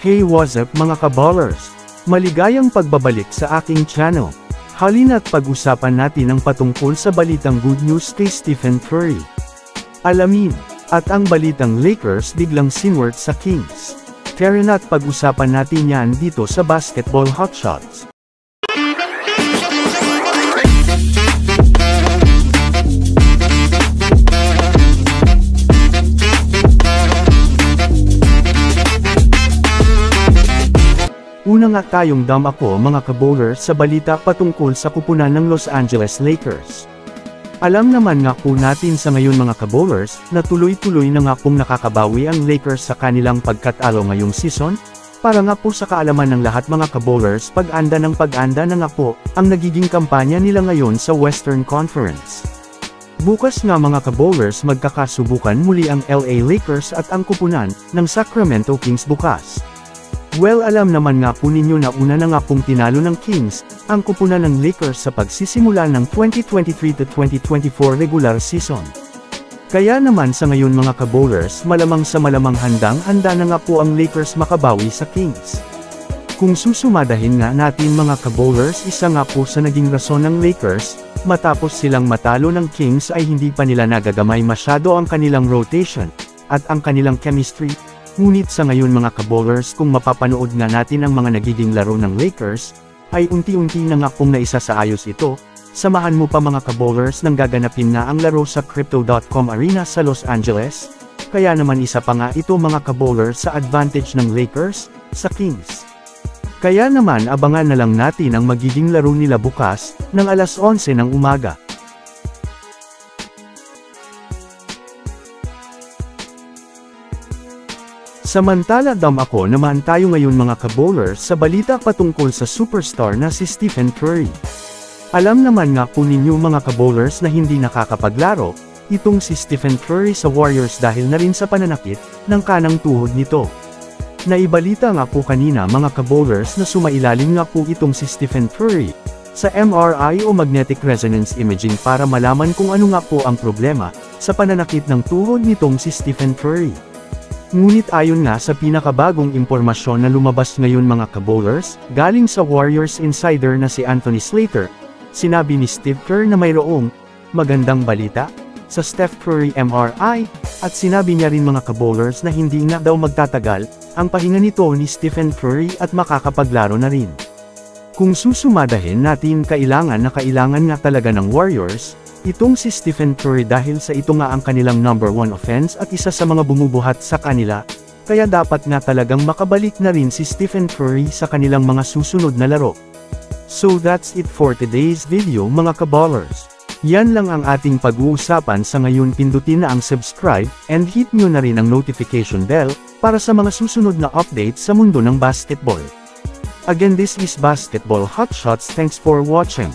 Hey, what's up mga kaballers? Maligayang pagbabalik sa aking channel. Halina't pag-usapan natin ang patungkol sa balitang good news kay Stephen Curry. Alamin, at ang balitang Lakers biglang sinwert sa Kings. Tara na't pag-usapan natin yan dito sa Basketball Hotshots. Una nga tayong ako mga kabowlers sa balita patungkol sa kupunan ng Los Angeles Lakers. Alam naman nga po natin sa ngayon mga kabowlers, na tuloy-tuloy na nga pong nakakabawi ang Lakers sa kanilang pagkatalo ngayong season. Para nga po sa kaalaman ng lahat mga kabowlers, pag-anda na nga po, ang nagiging kampanya nila ngayon sa Western Conference. Bukas nga mga kabowlers magkakasubukan muli ang LA Lakers at ang kupunan ng Sacramento Kings bukas. Well, alam naman nga po ninyo na una na nga pong tinalo ng Kings, ang kupunan ng Lakers sa pagsisimula ng 2023-2024 regular season. Kaya naman sa ngayon mga kabowlers, malamang sa malamang handang-handa na nga po ang Lakers makabawi sa Kings. Kung susumadahin nga natin mga kabowlers, isa nga po sa naging rason ng Lakers, matapos silang matalo ng Kings ay hindi pa nila nagagamay masyado ang kanilang rotation, at ang kanilang chemistry. Ngunit sa ngayon mga kabowlers, kung mapapanood nga natin ang mga nagiging laro ng Lakers, ay unti-unti na nga pong naisasaayos ito. Samahan mo pa mga kabowlers nang gaganapin na ang laro sa Crypto.com Arena sa Los Angeles. Kaya naman isa pa nga ito mga kabowlers sa advantage ng Lakers sa Kings. Kaya naman abangan na lang natin ang magiging laro nila bukas ng alas 11 ng umaga. Samantala ako naman tayo ngayon mga kabowlers sa balita patungkol sa superstar na si Stephen Curry. Alam naman nga po ninyo mga kabowlers na hindi nakakapaglaro, itong si Stephen Curry sa Warriors dahil na rin sa pananakit ng kanang tuhod nito. Naibalita nga po kanina mga kabowlers na sumailalim nga po itong si Stephen Curry sa MRI o magnetic resonance imaging para malaman kung ano nga po ang problema sa pananakit ng tuhod nitong si Stephen Curry. Ngunit ayon nga sa pinakabagong impormasyon na lumabas ngayon mga kabowlers, galing sa Warriors insider na si Anthony Slater, sinabi ni Steve Kerr na mayroong magandang balita sa Steph Curry MRI, at sinabi niya rin mga kabowlers na hindi na daw magtatagal ang pahinga nito ni Stephen Curry at makakapaglaro na rin. Kung susumadahin natin, kailangan nga talaga ng Warriors itong si Stephen Curry dahil sa ito nga ang kanilang number 1 offense at isa sa mga bumubuhat sa kanila, kaya dapat nga talagang makabalik na rin si Stephen Curry sa kanilang mga susunod na laro. So that's it for today's video mga kaballers. Yan lang ang ating pag-uusapan sa ngayon. Pindutin na ang subscribe and hit nyo na rin ang notification bell para sa mga susunod na updates sa mundo ng basketball. Again, this is Basketball Hotshots. Thanks for watching.